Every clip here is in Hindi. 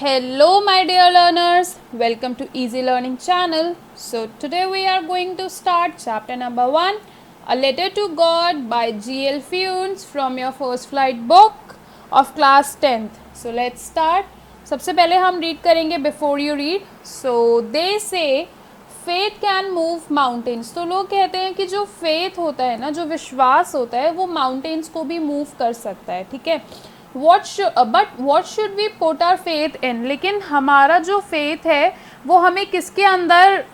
Hello my dear learners, welcome to Easy Learning channel. So today we are going to start chapter number 1, A Letter to God by G.L. Funes from your first flight book of class 10th. So let's start. सबसे पहले हम read करेंगे before you read. So they say faith can move mountains. तो लोग कहते हैं कि जो faith होता है ना, जो विश्वास होता है वो mountains को भी move कर सकता है, ठीक है. What should we put our faith in, लेकिन हमारा जो फेथ है वो हमें किसके अंदर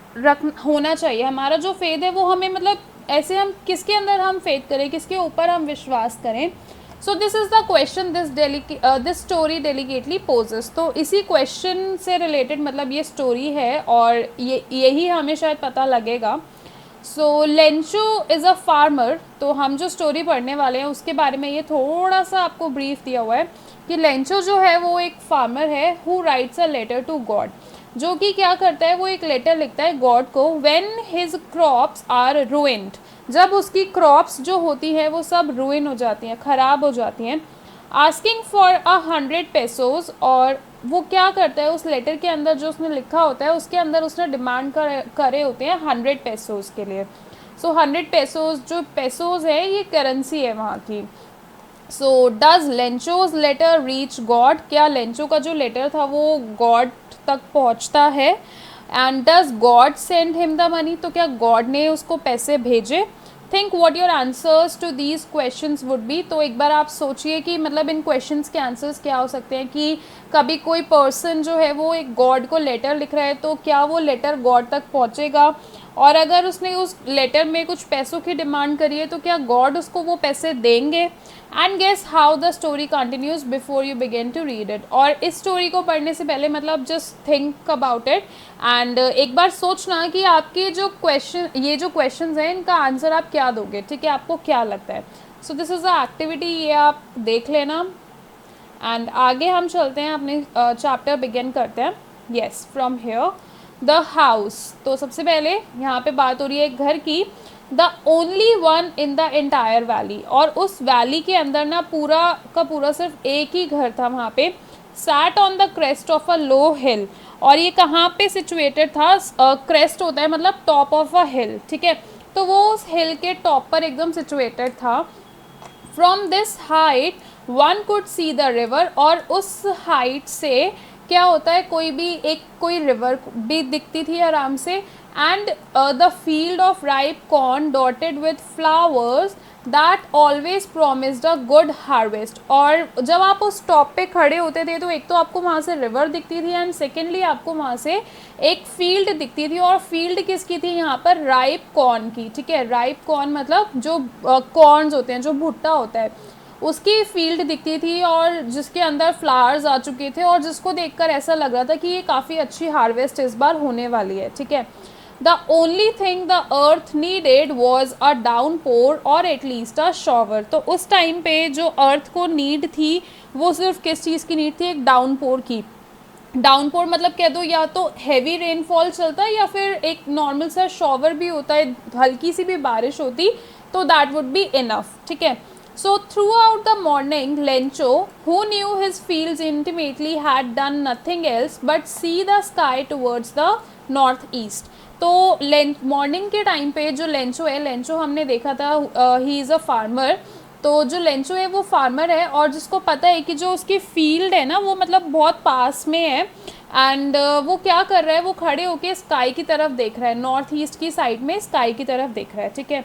होना चाहिए. हमारा जो फेथ है वो हमें मतलब ऐसे हम किसके अंदर हम फेथ करें, किसके ऊपर हम विश्वास करें. So this is the question this story delicately poses. तो इसी क्वेश्चन से रिलेटेड मतलब ये स्टोरी है और यही हमें शायद पता लगेगा. सो लेंचो इज़ अ फार्मर. तो हम जो स्टोरी पढ़ने वाले हैं उसके बारे में ये थोड़ा सा आपको ब्रीफ दिया हुआ है कि लेंचो जो है वो एक फार्मर है who writes a letter to God. जो कि क्या करता है, वो एक लेटर लिखता है गॉड को when his crops are ruined. जब उसकी क्रॉप्स जो होती हैं वो सब रुइन हो जाती हैं, ख़राब हो जाती हैं. Asking for 100 पेसोज. और वो क्या करता है, उस लेटर के अंदर जो उसने लिखा होता है उसके अंदर उसने डिमांड करे होते हैं 100 पेसोज के लिए. सो 100 पेसोज, जो पेसोज है ये करेंसी है वहाँ की. So does Lencho's letter reach God. क्या लेंचो का जो लेटर था वो गॉड तक पहुँचता है. And does God send him the money. तो क्या गॉड ने उसको पैसे भेजे. Think what your answers to these questions would be. तो एक बार आप सोचिए कि मतलब इन क्वेश्चंस के आंसर्स क्या हो सकते हैं. कि कभी कोई पर्सन जो है वो एक गॉड को लेटर लिख रहा है तो क्या वो लेटर गॉड तक पहुंचेगा. और अगर उसने उस लेटर में कुछ पैसों की डिमांड करी है तो क्या गॉड उसको वो पैसे देंगे. And guess how the story continues before you begin to read it. और इस स्टोरी को पढ़ने से पहले मतलब just think about it and एक बार सोचना कि आपके जो क्वेश्चन हैं इनका आंसर आप क्या दोगे. ठीक है, आपको क्या लगता है. सो दिस इज़ अ एक्टिविटी, ये आप देख लेना. एंड आगे हम चलते हैं, अपने चैप्टर बिगिन करते हैं. Yes, from here the house. तो सबसे पहले यहाँ पे बात हो रही है एक घर की. The only one in the entire valley. और उस वैली के अंदर ना पूरा का पूरा सिर्फ एक ही घर था वहाँ पे. Sat on the crest of a low hill. और ये कहाँ पे सिचुएटेड था, क्रेस्ट होता है मतलब टॉप ऑफ अ हिल, ठीक है. तो वो उस हिल के टॉप पर एकदम सिचुएटेड था. From this height one could see the river. और उस हाइट से क्या होता है, कोई रिवर भी दिखती थी आराम से. And the field of ripe corn dotted with flowers that always promised a good harvest. और जब आप उस टॉप पे खड़े होते थे तो एक तो आपको वहाँ से रिवर दिखती थी एंड सेकेंडली आपको वहाँ से एक फील्ड दिखती थी. और फील्ड किसकी थी यहाँ पर, राइप कॉर्न की. ठीक है, राइप कॉर्न मतलब जो कॉर्न्स होते हैं, जो भुट्टा होता है, उसकी फील्ड दिखती थी और जिसके अंदर फ्लावर्स आ चुके थे और जिसको देखकर ऐसा लग रहा था कि ये काफ़ी अच्छी हार्वेस्ट इस बार होने वाली है. ठीक है. The only thing the earth needed was a downpour or at least a shower. तो उस टाइम पे जो अर्थ को नीड थी वो सिर्फ किस चीज़ की नीड थी, एक डाउन पोर की. डाउन पोर मतलब कह दो या तो हैवी रेनफॉल चलता है या फिर एक नॉर्मल सा शॉवर भी होता है, हल्की सी भी बारिश होती तो दैट वुड बी इनफ. ठीक है. So throughout the morning, Lencho, who knew his fields intimately, had done nothing else but see the sky towards the northeast. तो मॉर्निंग के टाइम पे जो लेंचो है, लेंचो हमने देखा था ही इज़ अ फार्मर. तो जो लेंचो है वो फार्मर है और जिसको पता है कि जो उसकी फील्ड है ना वो मतलब बहुत पास में है. एंड वो क्या कर रहा है, वो खड़े होके स्काई की तरफ देख रहा है, नॉर्थ ईस्ट की साइड में स्काई की तरफ देख रहा है. ठीक है.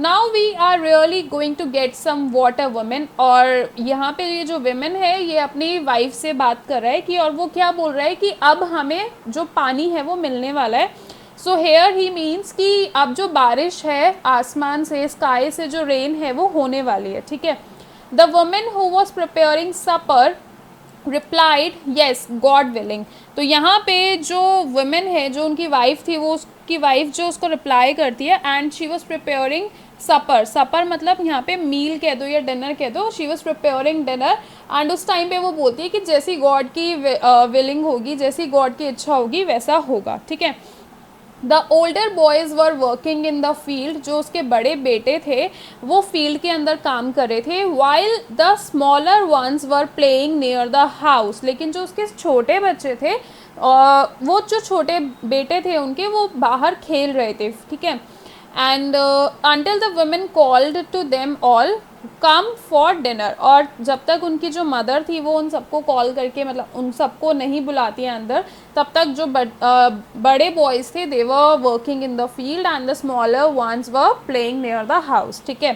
Now we are really going to get some water women. और यहाँ पे ये जो विमेन है ये अपनी वाइफ से बात कर रहा है कि, और वो क्या बोल रहा है कि अब हमें जो पानी है वो मिलने वाला है. सो हेयर ही मीन्स कि अब जो बारिश है आसमान से, स्काई से जो रेन है वो होने वाली है. ठीक है. The women who was preparing supper replied yes God willing. तो यहाँ पे जो वुमेन है, जो उनकी वाइफ थी, वो उसकी वाइफ जो उसको रिप्लाई करती है. एंड शी वॉज प्रिपेयरिंग सपर. सपर मतलब यहाँ पे मील कह दो या डिनर कह दो. She was preparing dinner. And उस टाइम पे वो बोलती है कि जैसी गॉड की विलिंग होगी, जैसी गॉड की इच्छा होगी वैसा होगा. ठीक है. The older boys were working in the field, जो उसके बड़े बेटे थे वो फील्ड के अंदर काम कर रहे थे, while the smaller ones were playing near the house, लेकिन जो उसके छोटे बच्चे थे वो जो छोटे बेटे थे उनके वो बाहर खेल रहे थे, ठीक है। And until the women called to them all come for dinner, और जब तक उनकी जो मदर थी वो उन सबको कॉल करके मतलब उन सबको नहीं बुलाती है अंदर, तब तक जो बड़े बॉयज़ थे they were working in the field and the smaller ones were playing near the house, ठीक है।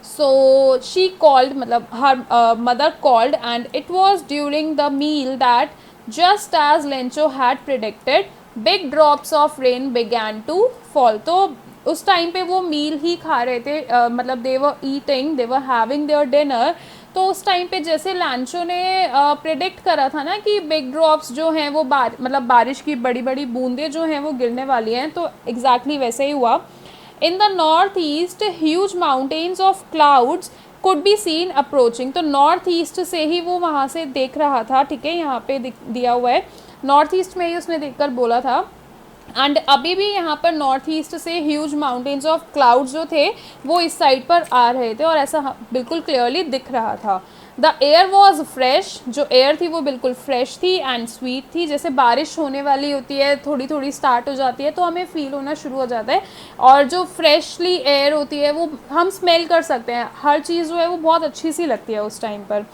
सो शी कॉल्ड, मतलब her mother called, and it was during the meal that just as Lencho had predicted big drops of rain began to fall. तो उस टाइम पे वो मील ही खा रहे थे, मतलब they were eating, they were having their dinner. तो उस टाइम पे जैसे लैंचो ने प्रिडिक्ट करा था ना कि बिग ड्रॉप्स जो हैं वो मतलब बारिश की बड़ी बड़ी बूंदें जो हैं वो गिरने वाली हैं, तो एग्जैक्टली वैसे ही हुआ। In the north east huge mountains of clouds could be seen approaching, तो नॉर्थ ईस्ट से ही वो वहाँ से देख रहा था, ठीक है, यहाँ पे दिया हुआ है, नॉर्थ ईस्ट में ही उसने देखकर बोला था। एंड अभी भी यहाँ पर नॉर्थ ईस्ट से ह्यूज माउंटेन्स ऑफ क्लाउड्स जो थे वो इस साइड पर आ रहे थे, और ऐसा बिल्कुल क्लियरली दिख रहा था। द एयर वॉज फ्रेश, जो एयर थी वो बिल्कुल फ्रेश थी एंड स्वीट थी, जैसे बारिश होने वाली होती है थोड़ी थोड़ी स्टार्ट हो जाती है तो हमें फील होना शुरू हो जाता है, और जो फ्रेशली एयर होती है वो हम स्मेल कर सकते हैं, हर चीज़ जो है वो बहुत अच्छी सी लगती है उस टाइम पर।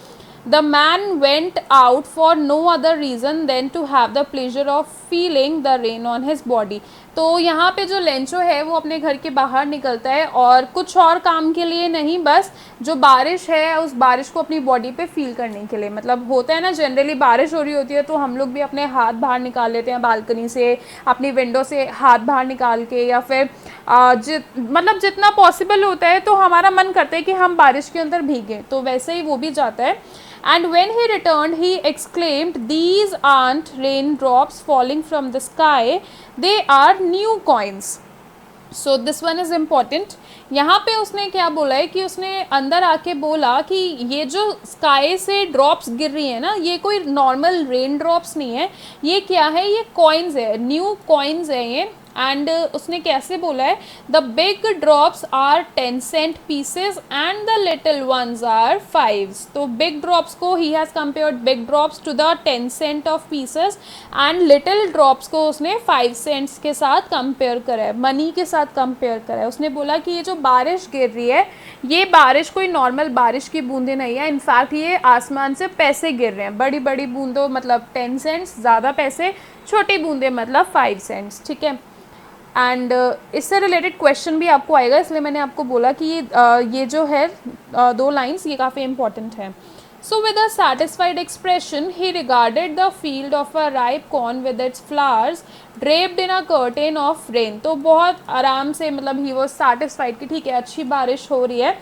The man went out for no other reason than to have the pleasure of feeling the rain on his body। तो यहाँ पे जो लेंचो है वो अपने घर के बाहर निकलता है और कुछ और काम के लिए नहीं, बस जो बारिश है उस बारिश को अपनी बॉडी पे फील करने के लिए। मतलब होता है ना, जनरली बारिश हो रही होती है तो हम लोग भी अपने हाथ बाहर निकाल लेते हैं बालकनी से, अपनी विंडो से हाथ बाहर निकाल के, या फिर मतलब जितना पॉसिबल होता है तो हमारा मन करता है कि हम बारिश के अंदर भीगें, तो वैसे ही वो भी जाता है। And when he returned, he exclaimed, "These aren't raindrops falling from the sky, they are new coins." So this one is important। यहाँ पे उसने क्या बोला है कि उसने अंदर आके बोला कि ये जो स्काई से ड्रॉप्स गिर रही है ना, ये कोई नॉर्मल रेन ड्रॉप्स नहीं है, ये क्या है, ये कॉइन्स है, न्यू कॉइन्स है ये। एंड उसने कैसे बोला है, the big drops are 10 cent pieces and the little ones are 5। तो बिग ड्रॉप्स को ही has compared big drops to the 10 cent of pieces, and little drops को उसने 5 सेंट्स के साथ कंपेयर करा है, मनी के साथ कंपेयर करा है। उसने बोला कि ये जो बारिश गिर रही है ये बारिश कोई नॉर्मल बारिश की बूंदें नहीं है, इनफैक्ट ये आसमान से पैसे गिर रहे हैं, बड़ी बड़ी बूंदों मतलब 10 सेंट्स ज़्यादा पैसे, छोटी बूंदें मतलब 5 सेंट्स, ठीक है। एंड इससे रिलेटेड क्वेश्चन भी आपको आएगा, इसलिए मैंने आपको बोला कि ये जो है दो लाइंस ये काफ़ी इंपॉर्टेंट है। So with a satisfied expression he regarded the field of a ripe corn with its flowers draped in a curtain of rain. तो बहुत आराम से, मतलब ही वॉज सेटिस्फाइड कि ठीक है अच्छी बारिश हो रही है,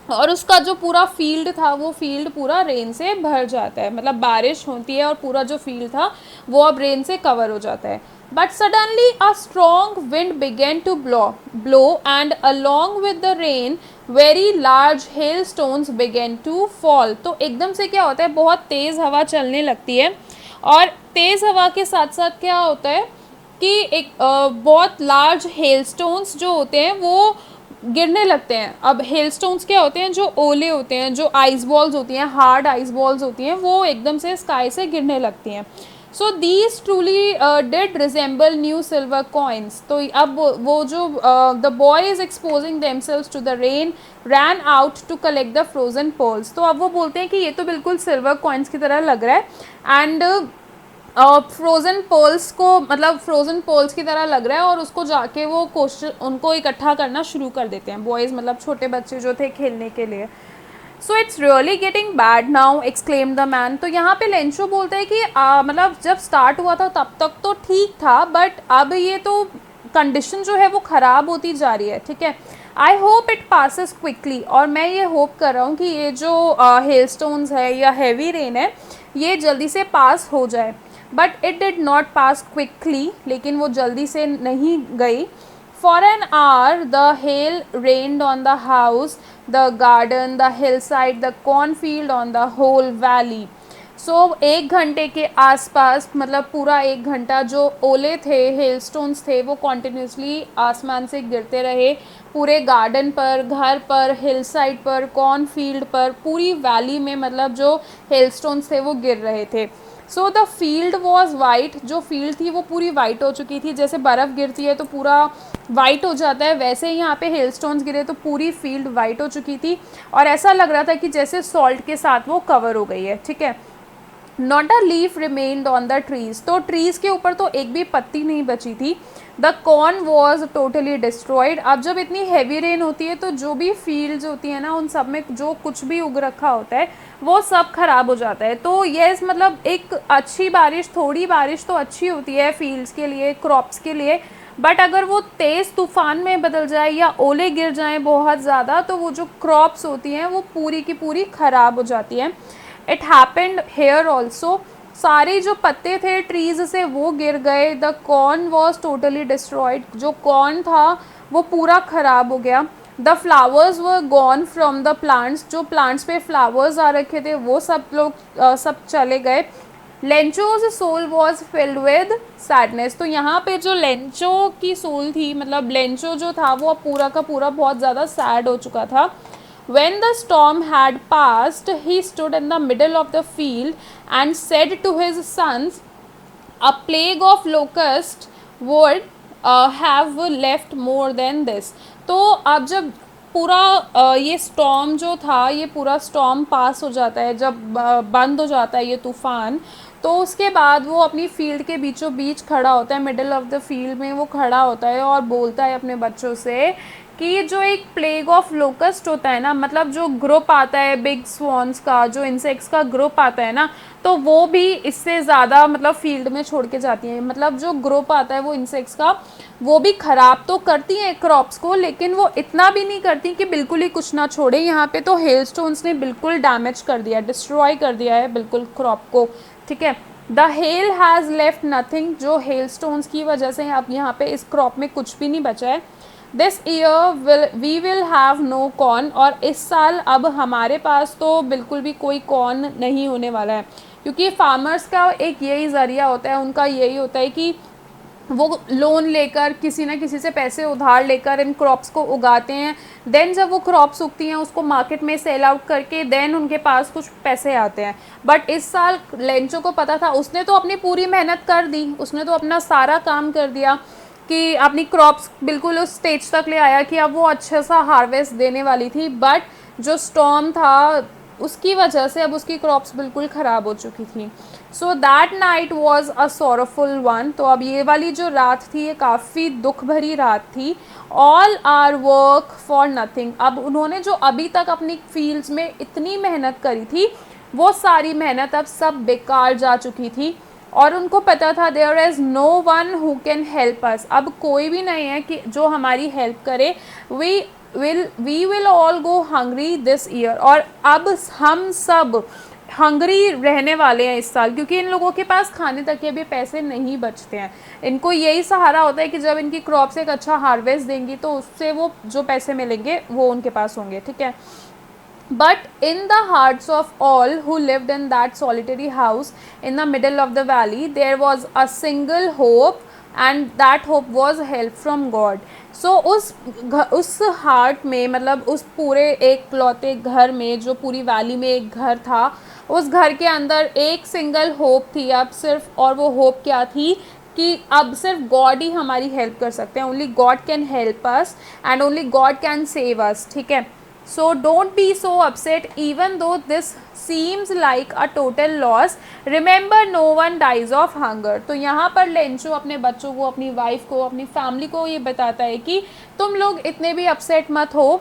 और उसका जो पूरा फील्ड था वो फील्ड पूरा रेन से भर जाता है, मतलब बारिश होती है और पूरा जो फील्ड था वो अब रेन से कवर हो जाता है। But suddenly a strong wind began to blow and along with the rain very large hail stones began to fall. तो एकदम से क्या होता है, बहुत तेज़ हवा चलने लगती है, और तेज़ हवा के साथ साथ क्या होता है कि एक बहुत लार्ज हेल स्टोन्स जो होते हैं वो गिरने लगते हैं। अब हेल स्टोन्स क्या होते हैं, जो ओले होते हैं, जो आइस बॉल्स होती हैं, हार्ड आइस बॉल्स होती हैं, वो एकदम से स्काई से गिरने लगती हैं। So these truly did resemble new silver coins. तो अब वो जो the boy is exposing themselves to the rain ran out to collect the frozen pearls. तो अब वो बोलते हैं कि ये तो बिल्कुल सिल्वर कॉइन्स की तरह लग रहा है, एंड फ्रोज़न पर्ल्स को, मतलब फ्रोज़न पर्ल्स की तरह लग रहा है, और उसको जाके वो उनको इकट्ठा करना शुरू कर देते हैं बॉयज़, मतलब छोटे बच्चे जो थे खेलने के लिए। So it's really getting bad now exclaim the man. तो यहाँ पे लेंचो बोलता है कि मतलब जब स्टार्ट हुआ था तब तक तो ठीक था, बट अब ये तो कंडीशन जो है वो ख़राब होती जा रही है, ठीक है। I hope it passes quickly, और मैं ये होप कर रहा हूँ कि ये जो हेल स्टोन्स है या हैवी रेन है ये जल्दी से पास हो जाए। But it did not pass quickly, लेकिन वो जल्दी से नहीं गई। For an hour the hail rained on the house, the garden, the hillside, the cornfield, on the whole valley. So 1 घंटे के आसपास, मतलब पूरा 1 घंटा जो ओले थे, हेलस्टोन्स थे, वो कॉन्टिन्यूसली आसमान से गिरते रहे पूरे गार्डन पर, घर पर, हिल साइड पर, कॉर्न फील्ड पर, पूरी वैली में, मतलब जो हेलस्टोन्स थे वो गिर रहे थे। So the field was white, जो फील्ड थी वो पूरी वाइट हो चुकी थी। जैसे बर्फ़ गिरती है तो पूरा वाइट हो जाता है, वैसे ही यहाँ पे हेलस्टोन्स गिरे तो पूरी फील्ड वाइट हो चुकी थी और ऐसा लग रहा था कि जैसे सॉल्ट के साथ वो कवर हो गई है, ठीक है। Not a leaf remained on the trees, तो ट्रीज के ऊपर तो एक भी पत्ती नहीं बची थी। The corn was totally destroyed. अब जब इतनी हैवी रेन होती है तो जो भी फील्ड्स होती है ना, उन सब में जो कुछ भी उग रखा होता है वो सब खराब हो जाता है। तो ये मतलब एक अच्छी बारिश, थोड़ी बारिश तो अच्छी होती है फील्ड्स के लिए, क्रॉप्स के लिए, बट अगर वो तेज़ तूफान में बदल जाए या ओले गिर जाएं बहुत ज़्यादा, तो वो जो क्रॉप्स होती हैं वो पूरी की पूरी ख़राब हो जाती हैं। इट हैपेंड हेयर ऑल्सो, सारे जो पत्ते थे ट्रीज से वो गिर गए। The corn was totally destroyed, जो कॉर्न था वो पूरा ख़राब हो गया। The flowers were gone from the plants, जो प्लांट्स पे फ्लावर्स आ रखे थे वो सब लोग सब चले गए। Lencho's soul was filled with sadness, तो यहाँ पे जो लेंचो की सोल थी, मतलब लेंचो जो था वो पूरा का पूरा बहुत ज़्यादा सैड हो चुका था। When the storm had passed, he stood in the middle of the field and said to his sons, a plague of locusts would have left more than this. तो अब जब पूरा ये स्टॉर्म जो था, ये पूरा स्टॉर्म पास हो जाता है, जब बंद हो जाता है ये तूफ़ान, तो उसके बाद वो अपनी फील्ड के बीचों बीच खड़ा होता है, मिडिल ऑफ द फील्ड में वो खड़ा होता है और बोलता है अपने बच्चों से कि जो एक प्लेग ऑफ लोकस्ट होता है ना, मतलब जो ग्रुप आता है बिग स्वॉन्स का, जो इंसेक्ट्स का ग्रुप आता है ना, तो वो भी इससे ज़्यादा मतलब फील्ड में छोड़ के जाती हैं। मतलब जो ग्रुप आता है वो इंसेक्ट्स का, वो भी ख़राब तो करती हैं क्रॉप्स को, लेकिन वो इतना भी नहीं करती कि बिल्कुल ही कुछ ना छोड़े। यहाँ पे तो हेलस्टोन्स ने बिल्कुल डैमेज कर दिया, डिस्ट्रॉय कर दिया है बिल्कुल क्रॉप को, ठीक है। The hell has left nothing, जो हेलस्टोन्स की वजह से अब यहाँ पे इस क्रॉप में कुछ भी नहीं बचा है। This year we will have no corn, और इस साल अब हमारे पास तो बिल्कुल भी कोई कॉर्न नहीं होने वाला है, क्योंकि फार्मर्स का एक यही ज़रिया होता है, उनका यही होता है कि वो लोन लेकर, किसी ना किसी से पैसे उधार लेकर इन क्रॉप्स को उगाते हैं। देन जब वो क्रॉप्स उगती हैं उसको मार्केट में सेल आउट करके देन उनके पास कुछ पैसे आते हैं। बट इस साल लेंचो को पता था, उसने तो अपनी पूरी मेहनत कर दी, उसने तो अपना सारा काम कर दिया कि अपनी क्रॉप्स बिल्कुल उस स्टेज तक ले आया कि अब वो अच्छा सा हार्वेस्ट देने वाली थी। बट जो स्टॉर्म था उसकी वजह से अब उसकी क्रॉप्स बिल्कुल ख़राब हो चुकी थी। So that night was a sorrowful one, तो अब ये वाली जो रात थी ये काफ़ी दुख भरी रात थी। All our work for nothing, अब उन्होंने जो अभी तक अपनी फील्ड्स में इतनी मेहनत करी थी वो सारी मेहनत अब सब बेकार जा चुकी थी, और उनको पता था there is no one who can help us, अब कोई भी नहीं है कि जो हमारी हेल्प करे। We will all go hungry this year, और अब हम सब हंग्री रहने वाले हैं इस साल, क्योंकि इन लोगों के पास खाने तक के भी पैसे नहीं बचते हैं। इनको यही सहारा होता है कि जब इनकी क्रॉप्स एक अच्छा हार्वेस्ट देंगी तो उससे वो जो पैसे मिलेंगे वो उनके पास होंगे, ठीक है। But in the hearts of all who lived in that solitary house in the middle of the valley, there was a single hope, and that hope was help from God. So उस हार्ट में, मतलब उस पूरे एक लौते घर में, जो पूरी वैली में एक घर था, उस घर के अंदर एक सिंगल होप थी अब सिर्फ, और वो होप क्या थी कि अब सिर्फ गॉड ही हमारी हेल्प कर सकते हैं। Only God can help us and only God can save us, ठीक है। So don't be so upset even though this seems like a total loss. Remember no one dies of hunger. तो यहाँ पर लेंचो अपने बच्चों को, अपनी वाइफ को, अपनी फैमिली को ये बताता है कि तुम लोग इतने भी अपसेट मत हो।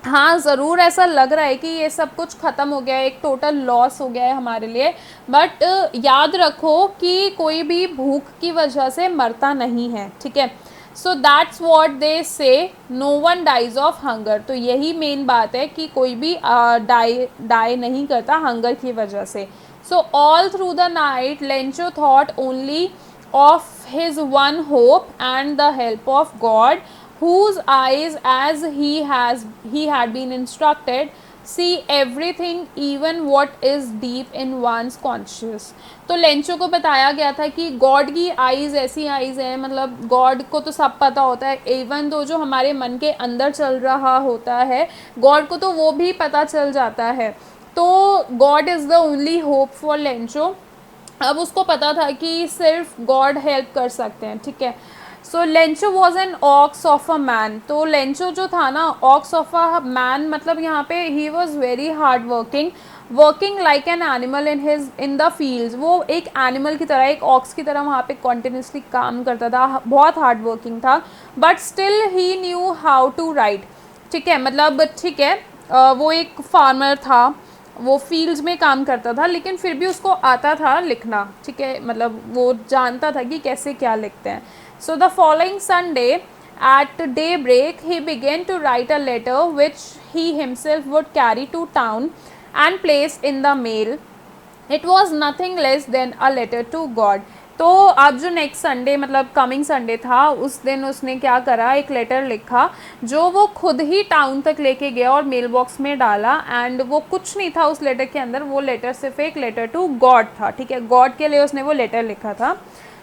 हाँ, ज़रूर ऐसा लग रहा है कि ये सब कुछ ख़त्म हो गया है, एक टोटल लॉस हो गया है हमारे लिए, बट याद रखो कि कोई भी भूख की वजह से मरता नहीं है, ठीक है। So that's what they say, no one dies of hunger, तो यही मेन बात है कि कोई भी डाई नहीं करता हंगर की वजह से। So all through the night Lencho thought only of his one hope and the help of God, whose eyes, as he had been instructed, see everything even what is deep in one's conscious. तो लेंचो को बताया गया था कि गॉड की आइज़ ऐसी आइज़ हैं, मतलब गॉड को तो सब पता होता है, इवन तो जो हमारे मन के अंदर चल रहा होता है गॉड को तो वो भी पता चल जाता है। तो God is the only hope for Lencho. अब उसको पता था कि सिर्फ गॉड हेल्प कर सकते हैं, ठीक है। So Lencho was an ox of a man. तो लेंचो जो था ना, ऑक्स ऑफ अ मैन, मतलब यहाँ पे he was very hard working like an animal in the fields. वो एक एनिमल की तरह, एक ऑक्स की तरह वहाँ पे कॉन्टिन्यूसली काम करता था, बहुत हार्ड वर्किंग था। But still he knew how to write, ठीक है, मतलब ठीक है, वो एक फार्मर था, वो फील्ड्स में काम करता था, लेकिन फिर भी उसको आता था लिखना, ठीक है, मतलब वो जानता था कि कैसे क्या लिखते हैं। So the following Sunday at daybreak he began to write a letter which he himself would carry to town and place in the mail. It was nothing less than a letter to God. तो अब जो नेक्स्ट संडे, मतलब कमिंग संडे था, उस दिन उसने क्या करा, एक लेटर लिखा जो वो खुद ही टाउन तक लेके गया और मेल बॉक्स में डाला। एंड वो कुछ नहीं था उस लेटर के अंदर, वो लेटर सिर्फ एक लेटर टू गॉड था, ठीक है, गॉड के लिए उसने वो लेटर लिखा था।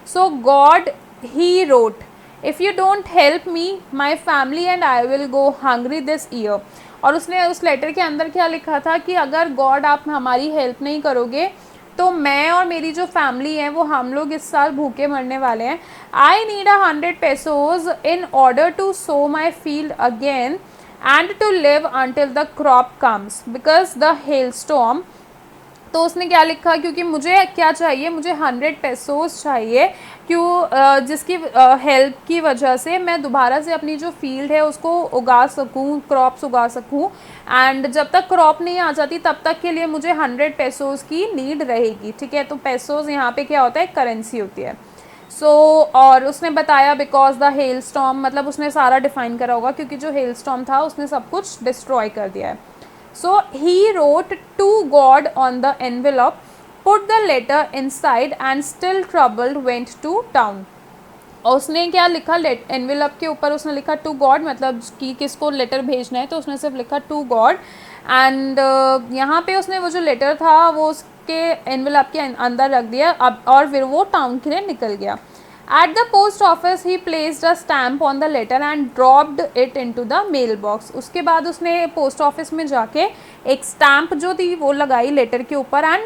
So God he wrote, if you don't help me my family and I will go hungry this year. और उसने उस लेटर के अंदर क्या लिखा था कि अगर गॉड आप हमारी हेल्प नहीं करोगे तो मैं और मेरी जो फैमिली है वो हम लोग इस साल भूखे मरने वाले हैं। I need 100 pesos in order to sow my field again and to live until the crop comes because the hail storm. तो उसने क्या लिखा, क्योंकि मुझे क्या चाहिए, मुझे 100 pesos चाहिए, क्यों, जिसकी हेल्प की वजह से मैं दोबारा से अपनी जो फील्ड है उसको उगा सकूं, क्रॉप्स उगा सकूं। एंड जब तक क्रॉप नहीं आ जाती तब तक के लिए मुझे 100 pesos की नीड रहेगी, ठीक है। तो पेसोज यहाँ पे क्या होता है, करेंसी होती है। सो और उसने बताया बिकॉज द हेल स्टॉर्म, मतलब उसने सारा डिफाइन करा होगा, क्योंकि जो हेल स्टॉर्म था उसने सब कुछ डिस्ट्रॉय कर दिया है। So he wrote to God on the envelope, put the letter inside and still troubled went to town. और उसने क्या लिखा, एनवेलप के ऊपर उसने लिखा टू गॉड, मतलब कि किसको लेटर भेजना है, तो उसने सिर्फ लिखा टू गॉड। एंड यहाँ पे उसने वो जो लेटर था वो उसके एनवेलप के अंदर रख दिया अब, और फिर वो टाउन के लिए निकल गया। At the post office he placed a stamp on the letter and dropped it into the mail box. उसके बाद उसने पोस्ट ऑफिस में जाके एक स्टैम्प जो थी वो लगाई लेटर के ऊपर एंड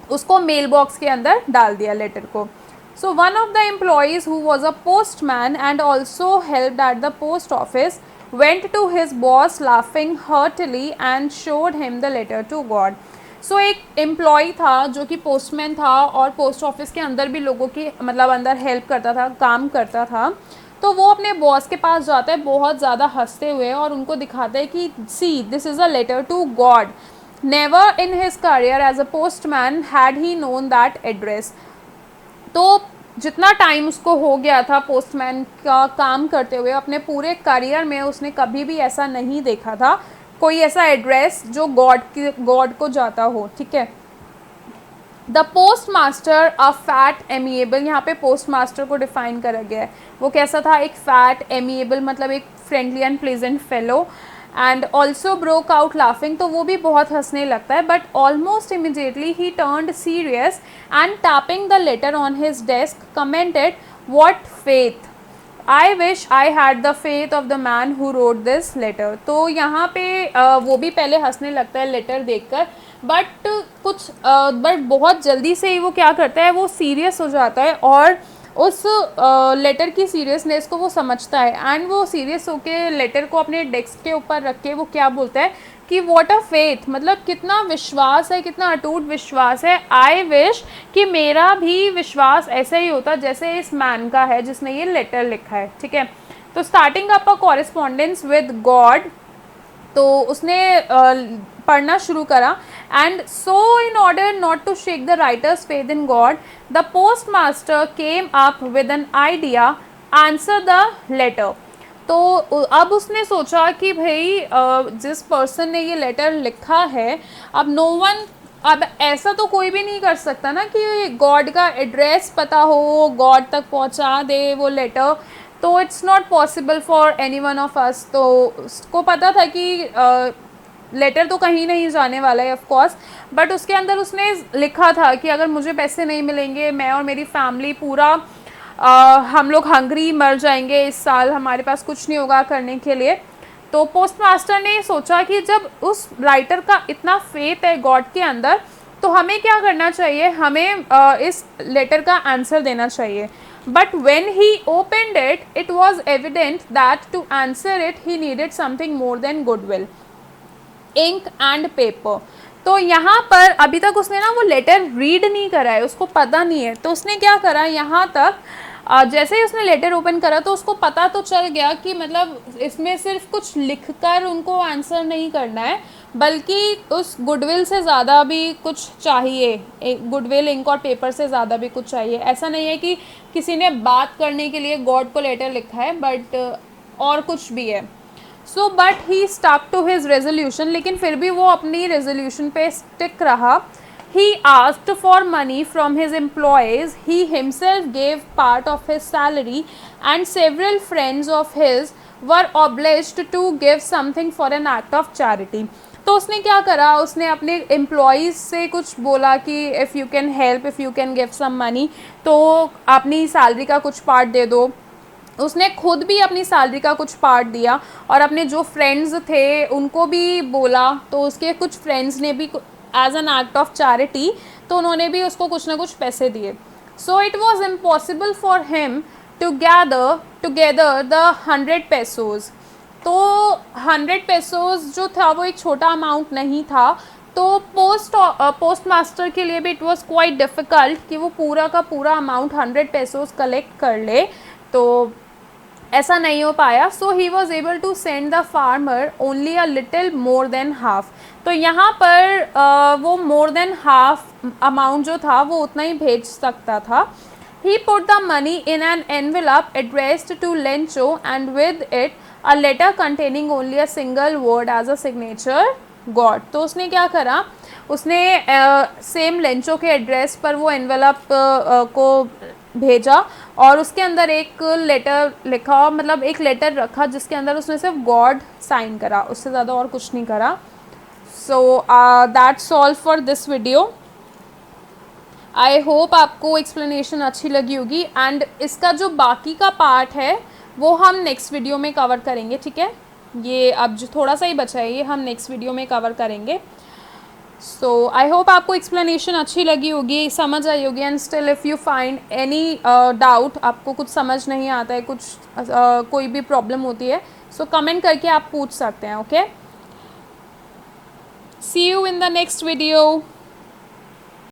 उसको मेल बॉक्स के अंदर डाल दिया लेटर को। So one of the employees who was a postman and also helped at the post office went to his boss laughing heartily and showed him the letter to God. सो एक एम्प्लॉय था जो कि पोस्टमैन था और पोस्ट ऑफिस के अंदर भी लोगों की, मतलब अंदर हेल्प करता था, काम करता था। तो वो अपने बॉस के पास जाता है बहुत ज़्यादा हंसते हुए और उनको दिखाता है कि see this is a letter to God. Never in his career as a postman had he known that address. तो जितना टाइम उसको हो गया था पोस्टमैन का काम करते हुए, अपने पूरे करियर में उसने कभी भी ऐसा नहीं देखा था कोई ऐसा एड्रेस जो गॉड को जाता हो, ठीक है। The post master a fat amiable, यहाँ पे पोस्ट मास्टर को डिफाइन करा गया है, वो कैसा था, एक फैट एमिएबल, मतलब एक friendly and pleasant fellow. And also broke out laughing, तो वो भी बहुत हंसने लगता है। But almost immediately he turned serious and tapping the letter on his desk commented what faith, I wish I had the faith of the man who wrote this letter. तो यहाँ पे वो भी पहले हंसने लगता है लेटर देखकर, बट बट बहुत जल्दी से ही वो क्या करता है, वो सीरियस हो जाता है और उस लेटर की सीरियसनेस को वो समझता है। एंड वो सीरियस होके लेटर को अपने डेस्क के ऊपर रख के वो क्या बोलता है कि वॉट अ फेथ, मतलब कितना विश्वास है, कितना अटूट विश्वास है। आई विश कि मेरा भी विश्वास ऐसा ही होता जैसे इस मैन का है जिसने ये लेटर लिखा है, ठीक है। तो starting up a correspondence with God, तो उसने पढ़ना शुरू करा। And so in order not to shake the writer's faith in God the postmaster came up with an idea, answer the letter. तो अब उसने सोचा कि भाई जिस पर्सन ने ये लेटर लिखा है, अब नो वन, अब ऐसा तो कोई भी नहीं कर सकता ना कि गॉड का एड्रेस पता हो, गॉड तक पहुंचा दे वो लेटर, तो it's not possible for any one of us. तो उसको पता था कि लेटर तो कहीं नहीं जाने वाला है ऑफ कोर्स, बट उसके अंदर उसने लिखा था कि अगर मुझे पैसे नहीं मिलेंगे, मैं और मेरी फैमिली पूरा हम लोग हंगरी मर जाएंगे इस साल, हमारे पास कुछ नहीं होगा करने के लिए। तो पोस्ट मास्टर ने सोचा कि जब उस राइटर का इतना फेथ है गॉड के अंदर, तो हमें क्या करना चाहिए, हमें इस लेटर का आंसर देना चाहिए। But when he opened it, it was evident that to answer it he needed something more than goodwill, ink and paper. तो यहाँ पर अभी तक उसने ना वो लेटर रीड नहीं करा है, उसको पता नहीं है। तो उसने क्या करा, यहाँ तक जैसे ही उसने लेटर ओपन करा तो उसको पता तो चल गया कि मतलब इसमें सिर्फ कुछ लिखकर उनको आंसर नहीं करना है, बल्कि उस गुडविल से ज़्यादा भी कुछ चाहिए, एक गुडविल, इंक और पेपर से ज़्यादा भी कुछ चाहिए। ऐसा नहीं है कि किसी ने बात करने के लिए गॉड को लेटर लिखा है, बट और कुछ भी है। So but he stuck to his resolution, लेकिन फिर भी वो अपनी रेजोल्यूशन पे स्टिक रहा। He asked for money from his employees. He himself gave part of his salary, and several friends of his were obliged to give something for an act of charity. तो उसने क्या करा, उसने अपने एम्प्लॉयज़ से कुछ बोला कि if you can help, if you can give some money, तो अपनी सैलरी का कुछ पार्ट दे दो। उसने खुद भी अपनी सैलरी का कुछ पार्ट दिया, और अपने जो फ्रेंड्स थे उनको भी बोला, तो उसके कुछ फ्रेंड्स ने भी as an act of charity, तो उन्होंने भी उसको कुछ ना कुछ पैसे दिए। So it was impossible for him to gather together the 100 pesos. तो 100 पेसोज जो था वो एक छोटा अमाउंट नहीं था। तो पोस्ट मास्टर के लिए भी इट वॉज क्वाइट डिफ़िकल्ट कि वो पूरा का पूरा अमाउंट 100 पेसोज कलेक्ट कर ले, तो ऐसा नहीं हो पाया। So he was able to send the farmer only a little more than half. तो यहाँ पर वो मोर देन हाफ अमाउंट जो था वो उतना ही भेज सकता था। He put the money in an envelope addressed to Lencho and with it a letter containing only a single word as a signature God. तो उसने क्या करा, उसने सेम लेंचो के एड्रेस पर वो एनवेलप को भेजा, और उसके अंदर एक लेटर लिखा, मतलब एक लेटर रखा जिसके अंदर उसने सिर्फ गॉड साइन करा, उससे ज़्यादा और कुछ नहीं करा। So that's all for this video. I hope आपको एक्सप्लेनेशन अच्छी लगी होगी, एंड इसका जो बाकी का पार्ट है वो हम नेक्स्ट वीडियो में कवर करेंगे, ठीक है। ये अब जो थोड़ा सा ही बचा है ये हम नेक्स्ट वीडियो में कवर करेंगे। सो आई होप आपको एक्सप्लेनेशन अच्छी लगी होगी, समझ आई होगी। And still if you find any doubt, आपको कुछ समझ नहीं आता है, कुछ कोई भी प्रॉब्लम होती है, सो कमेंट करके आप पूछ सकते हैं, okay. See you in the next video.